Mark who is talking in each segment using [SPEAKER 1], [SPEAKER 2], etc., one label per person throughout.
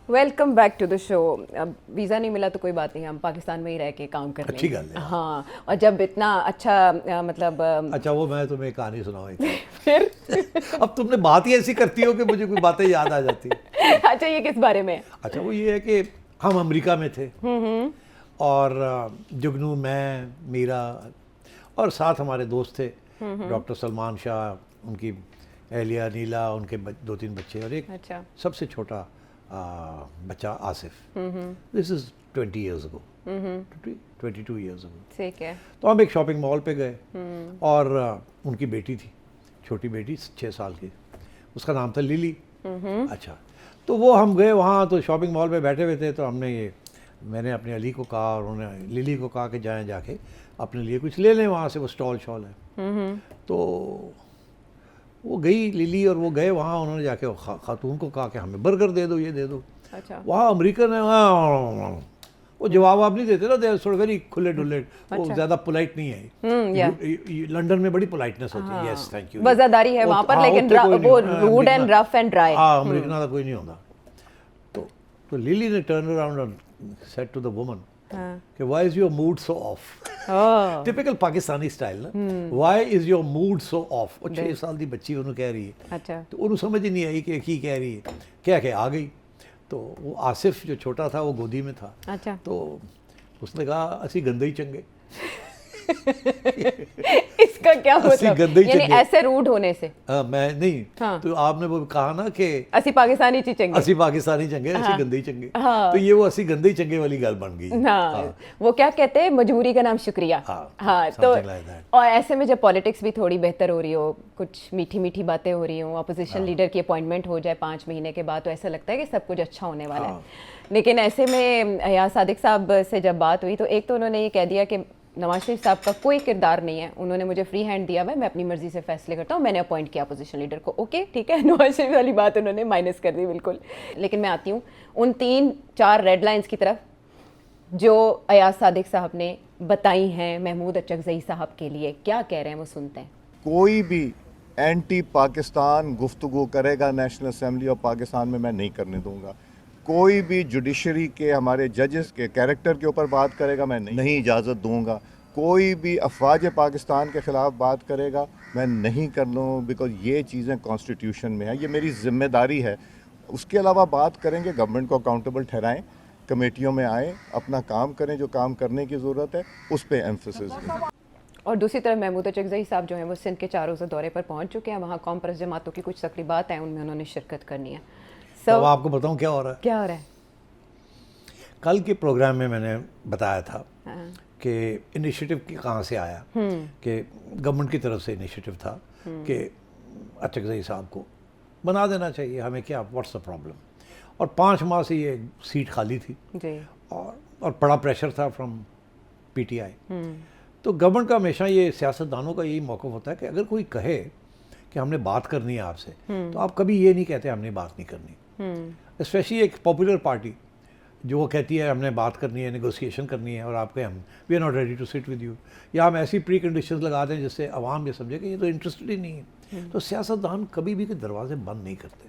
[SPEAKER 1] Welcome back to the show. अब visa नहीं मिला तो कोई बात नहीं, हम पाकिस्तान में ही रह के काम कर लेंगे।
[SPEAKER 2] अच्छी गल है।
[SPEAKER 1] हाँ, और जब इतना अच्छा मतलब
[SPEAKER 2] अच्छा, वो मैं तुम्हें एक कहानी सुनाऊँ एक।
[SPEAKER 1] फिर
[SPEAKER 2] अब तुमने बात ही ऐसी करती हो कि मुझे कोई बातें याद आ जाती है।
[SPEAKER 1] अच्छा, ये किस बारे में?
[SPEAKER 2] अच्छा, वो ये है कि हम अमेरिका में थे और जुगनू, मैं, मीरा और साथ हमारे दोस्त थे, डॉक्टर सलमान शाह, उनकी एहलिया नीला, उनके दो तीन बच्चे और एक
[SPEAKER 1] अच्छा।
[SPEAKER 2] सबसे छोटा बच्चा Asif. This is 20 years ago, 22 years ago.
[SPEAKER 1] ठीक है।
[SPEAKER 2] तो हम एक शॉपिंग मॉल पे गए और उनकी बेटी थी, छोटी बेटी 6 साल की, उसका नाम था लिली। अच्छा, तो वो हम गए वहाँ, तो शॉपिंग मॉल पे बैठे हुए थे, तो मैंने अपने अली को कहा और उन्होंने लिली को कहा कि जाके अपने लिए कुछ ले लें वहाँ से, वो स्टॉल शॉल है। तो वो गई लिली और वो गए वहाँ, उन्होंने जाके खातून को कहा कि हमें बर्गर दे दो, ये दे दो।
[SPEAKER 1] अच्छा।
[SPEAKER 2] वहाँ अमेरिकन है, वो जवाब आप नहीं देते ना, दे थोड़े वेरी खुले डुल्ले, वो ज़्यादा पोलाइट नहीं है। लंदन में बड़ी पोलाइटनेस होती है। Yes, thank you.
[SPEAKER 1] वज़ादारी है वहाँ पर, लेकिन वो rude and rough and dry.
[SPEAKER 2] हाँ, अमेरिकन वाला कोई नहीं होता। तो लिली ने टर्न अराउंड और सेड टू द वुमन कि why is your mood so off. Typical Pakistani style ना, why is your mood so off. और 6 साल की बच्ची उन्होंने कह रही है।
[SPEAKER 1] अच्छा।
[SPEAKER 2] तो उन्हें समझ ही नहीं आई कि की कह रही है, क्या क्या आ गई। तो वो आसिफ जो छोटा था वो गोदी में था।
[SPEAKER 1] अच्छा।
[SPEAKER 2] तो उसने कहा असी गंदे ही चंगे।
[SPEAKER 1] इसका क्या मतलब? यानी ऐसे रूड होने से?
[SPEAKER 2] मैं नहीं। हाँ। तो आपने वो कहा ना कि
[SPEAKER 1] असी पाकिस्तानी चंगे,
[SPEAKER 2] असी पाकिस्तानी चंगे,
[SPEAKER 1] हाँ।
[SPEAKER 2] असी गंदे ही चंगे।
[SPEAKER 1] हाँ।
[SPEAKER 2] तो ये वो असी गंदे ही चंगे वाली गल बन गई।
[SPEAKER 1] हाँ। हाँ। वो क्या कहते हैं, मजबूरी का नाम शुक्रिया।
[SPEAKER 2] हाँ।
[SPEAKER 1] हाँ, तो और ऐसे में जब पॉलिटिक्स भी थोड़ी बेहतर हो रही हो, कुछ मीठी मीठी बातें हो रही हो, अपोजिशन लीडर की अपॉइंटमेंट हो जाए 5 महीने के बाद, तो ऐसा लगता है कि सब कुछ अच्छा होने वाला है। लेकिन ऐसे में अयाज सादिक साहब से जब बात हुई, तो एक तो उन्होंने ये कह दिया कि नवाज शरीफ साहब का कोई किरदार नहीं है, उन्होंने मुझे फ्री हैंड दिया हुआ है, मैं अपनी मर्जी से फैसले करता हूँ, मैंने अपॉइंट किया अपोजिशन लीडर को। ओके, ठीक है, नवाज शरीफ वाली बात उन्होंने माइनस कर दी बिल्कुल। लेकिन मैं आती हूँ उन 3-4 रेड लाइंस की तरफ जो अयाज सादिक साहब ने बताई हैं महमूद अचकज़ई साहब के लिए। क्या कह रहे हैं वो सुनते हैं।
[SPEAKER 3] कोई भी एंटी पाकिस्तान गुफ्तगू करेगा नेशनल असेंबली ऑफ पाकिस्तान में, मैं नहीं करने दूंगा। कोई भी जुडिशरी के हमारे जजेस के कैरेक्टर के ऊपर बात करेगा, मैं नहीं इजाज़त दूंगा। कोई भी अफवाज पाकिस्तान के ख़िलाफ़ बात करेगा, मैं नहीं कर लूँ, बिकॉज ये चीज़ें कॉन्स्टिट्यूशन में है, ये मेरी ज़िम्मेदारी है। उसके अलावा बात करेंगे, गवर्नमेंट को अकाउंटेबल ठहराएं, कमेटियों में आएँ, अपना काम करें, जो काम करने की ज़रूरत है उस पर एम्फेसिस दें।
[SPEAKER 1] और दूसरी तरफ महमूद अचकज़ई साहब जो हैं वो सिंध के 4 रोज़ा दौरे पर पहुंच चुके हैं। वहाँ कौम परस्त जमातों की कुछ तकरीबात हैं, उनमें उन्होंने शिरकत करनी है।
[SPEAKER 2] अब आपको बताऊं क्या हो रहा है?
[SPEAKER 1] क्या हो रहा है?
[SPEAKER 2] कल के प्रोग्राम में मैंने बताया था कि इनिशिएटिव कहाँ से आया, कि गवर्नमेंट की तरफ से इनिशिएटिव था कि अचकज़ई साहब को बना देना चाहिए, हमें क्या, व्हाट्स द प्रॉब्लम। और 5 माह से ये सीट खाली थी
[SPEAKER 1] जी।
[SPEAKER 2] और बड़ा प्रेशर था फ्रॉम पीटीआई। तो गवर्नमेंट का हमेशा ये सियासतदानों का यही मौक़िफ़ होता है कि अगर कोई कहे कि हमने बात करनी है आपसे, तो आप कभी ये नहीं कहते हमने बात नहीं करनी। स्पेशली एक पॉपुलर पार्टी जो वो कहती है हमने बात करनी है, नेगोशिएशन करनी है, और आपके हम we are not ready to sit with you, या हम ऐसी प्री कंडीशंस लगा दें जिससे अवाम ये समझे कि ये तो इंटरेस्टेड ही नहीं है। तो सियासतदान कभी भी दरवाजे बंद नहीं करते।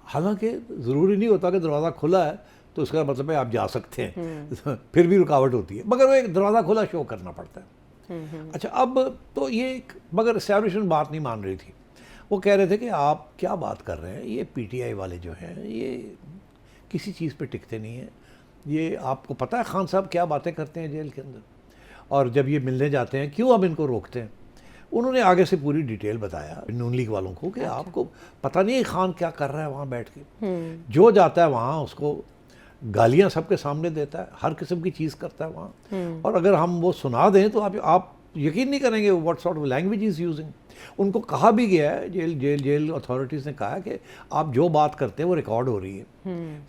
[SPEAKER 2] हालांकि ज़रूरी नहीं होता कि दरवाज़ा खुला है तो उसका मतलब है आप जा सकते हैं। फिर भी रुकावट होती है, मगर वो एक दरवाज़ा खुला शो करना पड़ता है। अच्छा, अब तो ये मगर एस्टैब्लिशमेंट बात नहीं मान रही थी। वो कह रहे थे कि आप क्या बात कर रहे हैं, ये पीटीआई वाले जो हैं ये किसी चीज़ पे टिकते नहीं हैं। ये आपको पता है खान साहब क्या बातें करते हैं जेल के अंदर, और जब ये मिलने जाते हैं क्यों आप इनको रोकते हैं। उन्होंने आगे से पूरी डिटेल बताया नून लीग वालों को कि आपको पता नहीं है खान क्या कर रहा है वहाँ बैठ के। जो जाता है वहाँ उसको गालियाँ सबके सामने देता है, हर किस्म की चीज़ करता है वहाँ। और अगर हम वो सुना दें तो आप यकीन नहीं करेंगे what sort of language is using. उनको कहा भी गया है, जेल अथॉरिटीज़ ने कहा है कि आप जो बात करते हैं वो रिकॉर्ड हो रही है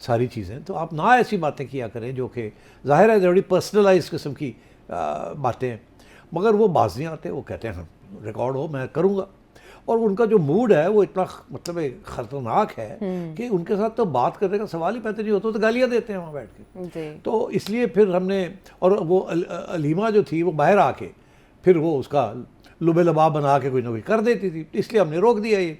[SPEAKER 2] सारी चीज़ें, तो आप ना ऐसी बातें किया करें जो कि ज़ाहिर है बड़ी पर्सनलाइज किस्म की बातें हैं। मगर वो बाज नहीं आते, वो कहते हैं रिकॉर्ड हो, मैं करूँगा। और उनका जो मूड है वो इतना मतलब ख़तरनाक है कि उनके साथ तो बात करने का सवाल ही पैदा नहीं होता, तो गालियाँ देते हैं वहाँ बैठ के। तो इसलिए फिर हमने, और वो अलीमा जो थी वो बाहर आके फिर वो उसका लुबे लबाब बना के कोई ना कोई कर देती थी, इसलिए हमने रोक दिया ये।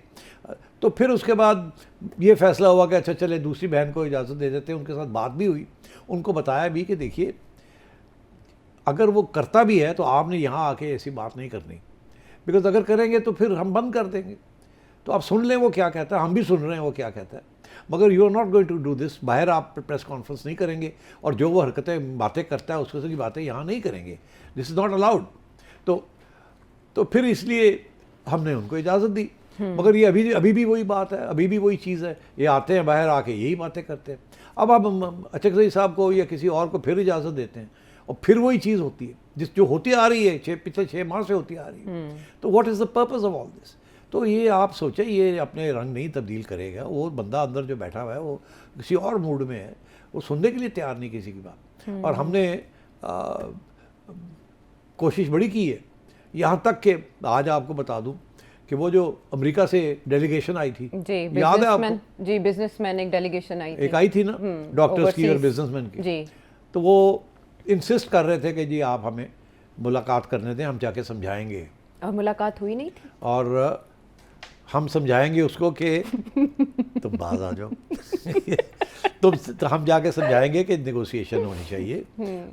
[SPEAKER 2] तो फिर उसके बाद ये फैसला हुआ कि अच्छा चले दूसरी बहन को इजाज़त दे देते हैं। उनके साथ बात भी हुई, उनको बताया भी कि देखिए अगर वो करता भी है तो आपने यहाँ आके ऐसी बात नहीं करनी, बिकॉज अगर करेंगे तो फिर हम बंद कर देंगे। तो आप सुन लें वो क्या कहता है, हम भी सुन रहे हैं वो क्या कहता है, मगर you are not going to do this. बाहर आप प्रेस कॉन्फ्रेंस नहीं करेंगे और जो वो हरकतें बातें करता है उसके की बातें यहाँ नहीं करेंगे, दिस इज़ नॉट अलाउड। तो फिर इसलिए हमने उनको इजाज़त दी, मगर ये अभी भी वही बात है, अभी भी वही चीज़ है। ये आते हैं बाहर आके यही बातें करते हैं। अब आप अचकज़ई साहब को या किसी और को फिर इजाज़त देते हैं और फिर वही चीज़ होती है जो होती आ रही है पिछले 6 माह से होती आ रही है। तो what is the purpose of all this? तो ये आप सोचें, ये अपने रंग नहीं तब्दील करेगा। वो बंदा अंदर जो बैठा हुआ है वो किसी और मूड में है, वो सुनने के लिए तैयार नहीं किसी की बात। और हमने कोशिश बड़ी की है, यहाँ तक कि आज आपको बता दूं कि वो जो अमेरिका से डेलीगेशन आई थी, याद है आपको?
[SPEAKER 1] जी, बिजनेसमैन एक डेलीगेशन आई थी,
[SPEAKER 2] एक आई थी ना, डॉक्टर्स की और बिजनेसमैन की
[SPEAKER 1] जी।
[SPEAKER 2] तो वो इंसिस्ट कर रहे थे कि जी आप हमें मुलाकात करने दें, हम जाके समझाएंगे।
[SPEAKER 1] और मुलाकात हुई नहीं थी,
[SPEAKER 2] और हम समझाएंगे उसको कि तुम बाज आ जाओ तो हम जाके समझाएंगे कि नेगोशिएशन होनी चाहिए।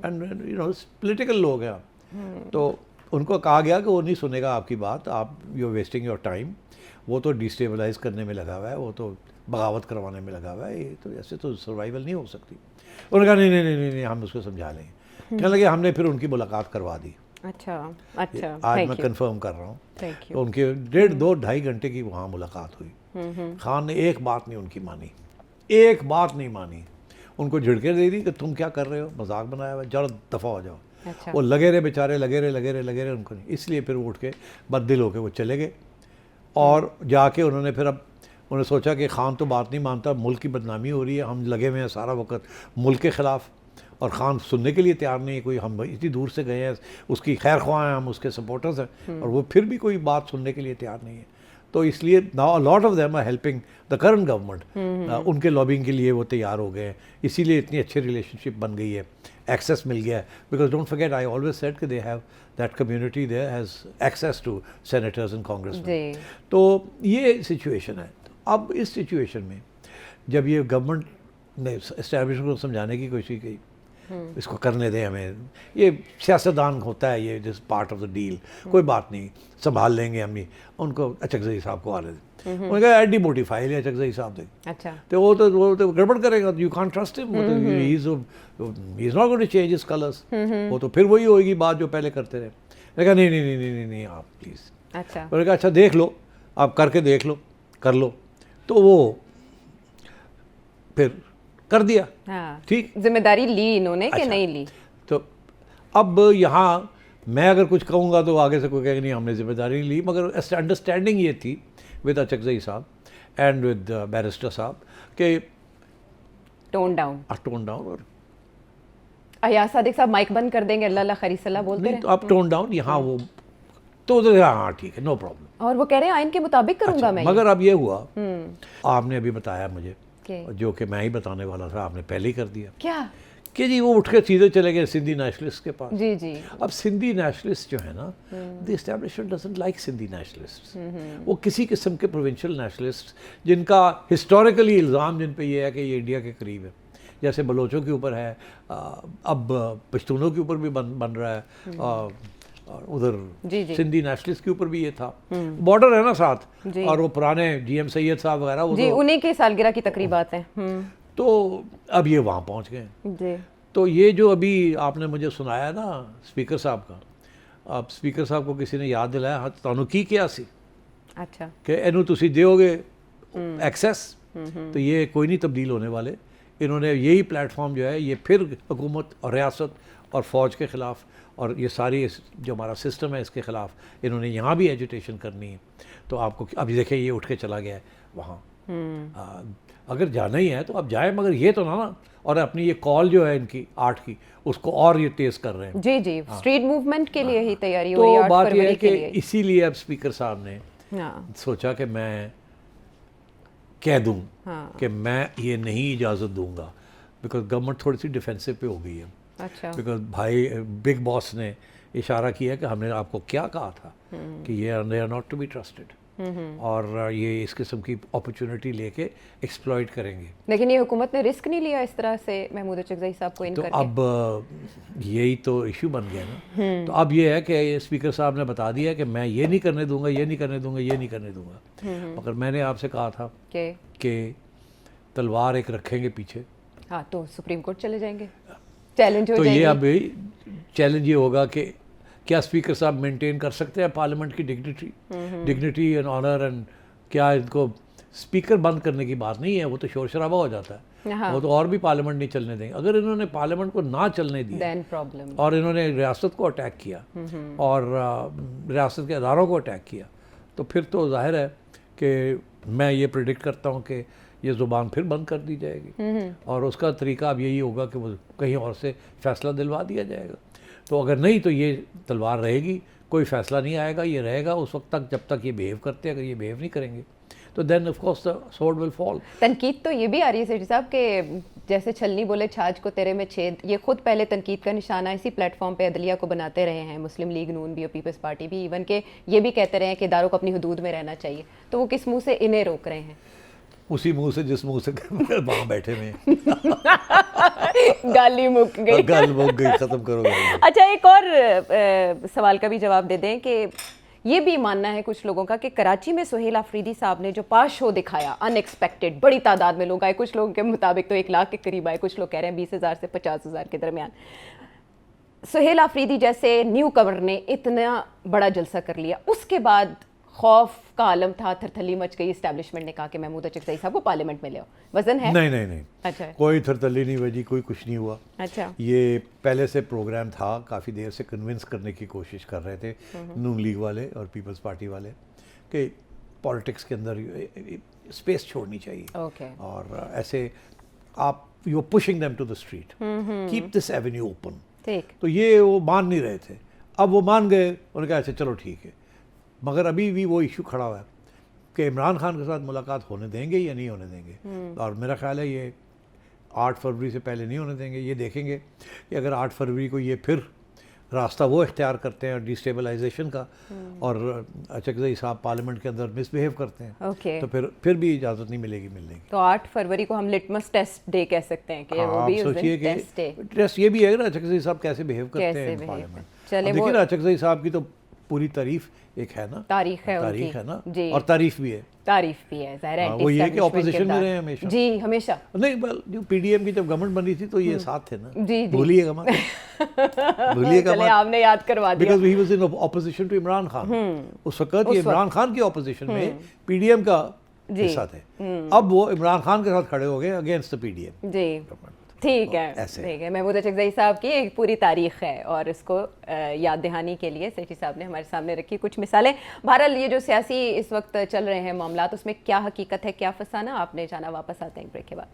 [SPEAKER 2] एंड यू नो पॉलिटिकल लोग हैं आप, तो उनको कहा गया कि वो नहीं सुनेगा आपकी बात, आप you are wasting your time. वो तो डिस्टेबलाइज करने में लगा हुआ है, वो तो बगावत करवाने में लगा हुआ है, ये तो ऐसे तो सर्वाइवल नहीं हो सकती। उन्होंने कहा नहीं नहीं नहीं नहीं हम उसको समझा लेंगे। कहने लगे हमने फिर उनकी मुलाकात करवा दी।
[SPEAKER 1] अच्छा,
[SPEAKER 2] आज मैं कंफर्म कर रहा हूँ। तो उनके 1.5-2-2.5 घंटे की वहाँ मुलाकात हुई। खान ने एक बात नहीं उनकी मानी, एक बात नहीं मानी। उनको झिड़के दे दी कि तुम क्या कर रहे हो, मजाक बनाया हुआ, जरा दफ़ा हो जाओ।
[SPEAKER 1] अच्छा।
[SPEAKER 2] वो लगे रहे बेचारे, लगे रहे उनको नहीं। इसलिए फिर वो उठ के बददिल होके वो चले गए। और जाके उन्होंने फिर अब उन्होंने सोचा कि खान तो बात नहीं मानता, मुल्क की बदनामी हो रही है, हम लगे हुए हैं सारा वक्त मुल्क के ख़िलाफ़, और खान सुनने के लिए तैयार नहीं है कोई। हम इतनी दूर से गए हैं, उसकी खैर ख्वाह हैं, हम उसके सपोर्टर्स हैं, और वो फिर भी कोई बात सुनने के लिए तैयार नहीं है। तो इसलिए now a lot of them are helping the current government, उनके लॉबिंग के लिए वो तैयार हो गए हैं। इसीलिए इतनी अच्छी रिलेशनशिप बन गई है, एक्सेस मिल गया है। Because don't forget I always said कि they have that community there has access to senators and congressman. तो ये सिचुएशन है। अब इस सिचुएशन में जब ये गवर्नमेंट ने एस्टैब्लिशमेंट को समझाने की कोशिश की, इसको करने दें हमें, ये सियासतदान होता है, ये this part of the deal, कोई बात नहीं संभाल लेंगे हम ही। उनको अचकज़ई साहब को आने दें। उन्होंने कहा एडी मोटी फाइल है अचकज़ई साहब से।
[SPEAKER 1] अच्छा।
[SPEAKER 2] तो वो तो गड़बड़ करेगा, you can't trust him, he is not going to change his colours. वो तो फिर वही होएगी बात जो पहले करते रहे। मैंने कहा नहीं नहीं नहीं नहीं नहीं आप प्लीज़।
[SPEAKER 1] अच्छा।
[SPEAKER 2] उन्होंने कहा अच्छा देख लो, आप करके देख लो, कर लो। तो वो फिर कर दिया।
[SPEAKER 1] हाँ,
[SPEAKER 2] ठीक,
[SPEAKER 1] जिम्मेदारी ली इन्होंने कि
[SPEAKER 2] अच्छा,
[SPEAKER 1] नहीं ली?
[SPEAKER 2] तो अब यहाँ मैं अगर कुछ कहूँगा तो आगे से कोई कहेगा नहीं हमने जिम्मेदारी ली, मगर अंडरस्टैंडिंग ये थी विद अचकज़ई साहब एंड विद बैरिस्टर साहब के
[SPEAKER 1] टोन डाउन
[SPEAKER 2] और
[SPEAKER 1] अयाज सादिक साहब माइक बंद कर देंगे, अल्लाह अल्लाह खरीसल्लाह बोलते
[SPEAKER 2] नहीं
[SPEAKER 1] रहे।
[SPEAKER 2] तो आप टोन डाउन यहाँ वो तो हाँ ठीक है, नो प्रॉब्लम।
[SPEAKER 1] और वो कह रहे हैं आइन के मुताबिक करूंगा मैं।
[SPEAKER 2] मगर अब ये हुआ, आपने अभी बताया मुझे,
[SPEAKER 1] के?
[SPEAKER 2] जो कि मैं ही बताने वाला था, आपने पहले ही कर दिया
[SPEAKER 1] क्या
[SPEAKER 2] कि जी वो उठ के सीधे चले गए सिंधी नेशनलिस्ट के पास।
[SPEAKER 1] जी जी।
[SPEAKER 2] अब सिंधी नेशनलिस्ट जो है ना, the establishment doesn't like Sindhi nationalist. वो किसी किस्म के प्रोविंशियल नेशनलिस्ट जिनका हिस्टोरिकली इल्ज़ाम जिन पे ये है कि ये इंडिया के करीब है, जैसे बलोचों के ऊपर है, अब पश्तूनों के ऊपर भी बन रहा है, और उधर सिंधी नेशनलिस्ट के ऊपर भी ये था। बॉर्डर है ना साथ, और वो पुराने जीएम सैयद साहब वगैरह वो
[SPEAKER 1] जी, उन्हीं की सालगिरह की तकरीबात हैं।
[SPEAKER 2] तो अब ये वहाँ पहुँच गए
[SPEAKER 1] जी।
[SPEAKER 2] तो ये जो अभी आपने मुझे सुनाया ना स्पीकर साहब का, अब स्पीकर साहब को किसी ने याद दिलाया, हाँ तुहानू की किया सी
[SPEAKER 1] अच्छा
[SPEAKER 2] कि इनू तुसी दिओगे एक्सेस, तो ये कोई नहीं तब्दील होने वाले। इन्होंने यही प्लेटफॉर्म जो है ये फिर हुकूमत और रियासत और फ़ौज के ख़िलाफ़ और ये सारी जो हमारा सिस्टम है इसके ख़िलाफ़ इन्होंने यहाँ भी एजुटेशन करनी है। तो आपको अभी देखिए ये उठ के चला गया है वहाँ। अगर जाना ही है तो आप जाए, मगर ये तो ना और अपनी ये कॉल जो है इनकी 8 की उसको और ये तेज़ कर रहे हैं।
[SPEAKER 1] जी जी, स्ट्रीट मूवमेंट के लिए ही तैयारी हो रही है।
[SPEAKER 2] तो बात यह है कि इसीलिए अब स्पीकर साहब ने सोचा कि मैं कह दूं कि मैं ये नहीं इजाज़त दूंगा, बिकॉज गवर्नमेंट थोड़ी सी डिफेंसिव पे हो गई है।
[SPEAKER 1] अच्छा।
[SPEAKER 2] बिकॉज भाई बिग बॉस ने इशारा किया कि हमने आपको क्या कहा था कि ये they are not to be trusted. और ये इस किस्म की अपॉर्चुनिटी लेके एक्सप्लॉइट करेंगे।
[SPEAKER 1] लेकिन ये हुकूमत ने रिस्क नहीं लिया इस तरह से महमूद चकज़ई साहब को इन
[SPEAKER 2] तो
[SPEAKER 1] करके?
[SPEAKER 2] अब यही तो इशू बन गया ना। तो अब ये है कि स्पीकर साहब ने बता दिया कि मैं ये नहीं करने दूंगा, ये नहीं करने दूंगा, ये नहीं करने दूंगा। मगर मैंने आपसे कहा था कि तलवार एक रखेंगे पीछे।
[SPEAKER 1] हाँ, तो सुप्रीम कोर्ट चले जाएंगे, चैलेंज हो
[SPEAKER 2] तो
[SPEAKER 1] जाएगी।
[SPEAKER 2] ये अब चैलेंज ये होगा कि क्या स्पीकर साहब मेंटेन कर सकते हैं पार्लियामेंट की डिग्निटी एंड ऑनर, एंड क्या इनको स्पीकर बंद करने की बात नहीं है, वो तो शोर शराबा हो जाता है।
[SPEAKER 1] हाँ।
[SPEAKER 2] वो तो और भी पार्लियामेंट नहीं चलने देंगे। अगर इन्होंने पार्लियामेंट को ना चलने दिया
[SPEAKER 1] देन प्रॉब्लम,
[SPEAKER 2] और इन्होंने रियासत को अटैक किया और रियासत के अदारों को अटैक किया, तो फिर तो जाहिर है कि मैं ये प्रिडिक्ट करता हूँ कि ये ज़ुबान फिर बंद कर दी जाएगी और उसका तरीका अब यही होगा कि वो कहीं और से फैसला दिलवा दिया जाएगा। तो अगर नहीं तो ये तलवार रहेगी, कोई फैसला नहीं आएगा, ये रहेगा उस वक्त तक जब तक ये बिहेव करते हैं। अगर ये बिहेव नहीं करेंगे तो then of course the sword will fall.
[SPEAKER 1] तनकीद तो ये भी आ रही है सेठी साहब कि जैसे छलनी बोले छाछ को तेरे में छेद, ये खुद पहले तनकीद का निशाना इसी प्लेटफॉर्म पे अदलिया को बनाते रहे हैं, मुस्लिम लीग नून भी और पीपल्स पार्टी भी, इवन के ये भी कहते रहे हैं कि इदारों को अपनी हदूद में रहना चाहिए। तो वो किस मुंह से इन्हें रोक रहे हैं?
[SPEAKER 2] उसी मुंह से जिस मुंह से वहाँ बैठे में
[SPEAKER 1] गाली मुक गई,
[SPEAKER 2] गल मुक गई, खत्म करो गाली।
[SPEAKER 1] अच्छा, एक और सवाल का भी जवाब दे दें कि ये भी मानना है कुछ लोगों का कि कराची में सुहेल आफरीदी साहब ने जो पास शो दिखाया, अनएक्सपेक्टेड, बड़ी तादाद में लोग आए, कुछ लोगों के मुताबिक तो 1 लाख के करीब आए, कुछ लोग कह रहे हैं 20,000 से 50,000 के दरमियान। सुहेल आफरीदी जैसे न्यू कवर ने इतना बड़ा जलसा कर लिया, उसके बाद खौफ का आलम था, थरथली मच गई, इस्टेब्लिशमेंट ने कहा कि महमूद चकज़ई साहब को पार्लियामेंट में ले आओ। वजन है?
[SPEAKER 2] नहीं।
[SPEAKER 1] अच्छा,
[SPEAKER 2] कोई थरथली नहीं बजी, कोई कुछ नहीं हुआ।
[SPEAKER 1] अच्छा,
[SPEAKER 2] ये पहले से प्रोग्राम था, काफ़ी देर से कन्विंस करने की कोशिश कर रहे थे नून लीग वाले और पीपल्स पार्टी वाले कि पॉलिटिक्स के अंदर स्पेस छोड़नी चाहिए।
[SPEAKER 1] ओके।
[SPEAKER 2] और ऐसे आप you are pushing them to the street, keep this avenue open.
[SPEAKER 1] ठीक।
[SPEAKER 2] तो ये वो मान नहीं रहे थे, अब वो मान गए। उन्होंने कहा अच्छा चलो ठीक है, मगर अभी भी वो इशू खड़ा हुआ है कि इमरान खान के साथ मुलाकात होने देंगे या नहीं होने देंगे। और मेरा ख्याल है ये 8 फरवरी से पहले नहीं होने देंगे। ये देखेंगे कि अगर 8 फरवरी को ये फिर रास्ता वो इख्तियार करते हैं डिस्टेबलाइजेशन का और चकज़ई साहब पार्लियामेंट के अंदर मिसबिहेव करते हैं,
[SPEAKER 1] ओके,
[SPEAKER 2] तो फिर भी इजाज़त नहीं मिलेगी मिलने की।
[SPEAKER 1] तो 8 फरवरी को हम लिटमस टेस्ट डे कह सकते हैं कि वो भी उस दिन टेस्ट डे।
[SPEAKER 2] टेस्ट ये भी है ना चकज़ई साहब कैसे बिहेव करते
[SPEAKER 1] कैसे
[SPEAKER 2] हैं
[SPEAKER 1] behave
[SPEAKER 2] पार्लियामेंट।
[SPEAKER 1] चले
[SPEAKER 2] देखिए ना, चकज़ई साहब की तो पूरी तारीफ एक है ना,
[SPEAKER 1] तारीख है
[SPEAKER 2] ना,
[SPEAKER 1] जी,
[SPEAKER 2] और तारीफ भी है,
[SPEAKER 1] तारीफ भी है, ज़ाहिर है।
[SPEAKER 2] वो ये कि ऑपोजिशन में रहे हमेशा।
[SPEAKER 1] जी, हमेशा।
[SPEAKER 2] नहीं, जो पीडीएम की जब गवर्नमेंट बनी थी तो ये साथ थे ना।
[SPEAKER 1] जी,
[SPEAKER 2] भूलिएगा मत, भूलिएगा
[SPEAKER 1] चले
[SPEAKER 2] मत,
[SPEAKER 1] आपने याद करवा दिया।
[SPEAKER 2] Because he was in opposition to Imran Khan. उस वक्त ये इमरान खान की ऑपोजिशन में पीडीएम का हिस्सा थे। अब वो इमरान खान के साथ खड़े हो गए अगेंस्ट द पीडीएम।
[SPEAKER 1] जी, ठीक है, ठीक है। महमूद चकज़ई साहब की एक पूरी तारीख है और इसको याद दहानी के लिए सेठी साहब ने हमारे सामने रखी कुछ मिसालें। बहरहाल ये जो सियासी इस वक्त चल रहे हैं मामलात, उसमें क्या हकीकत है, क्या फसाना, आपने जाना। वापस आते हैं ब्रेक के बाद।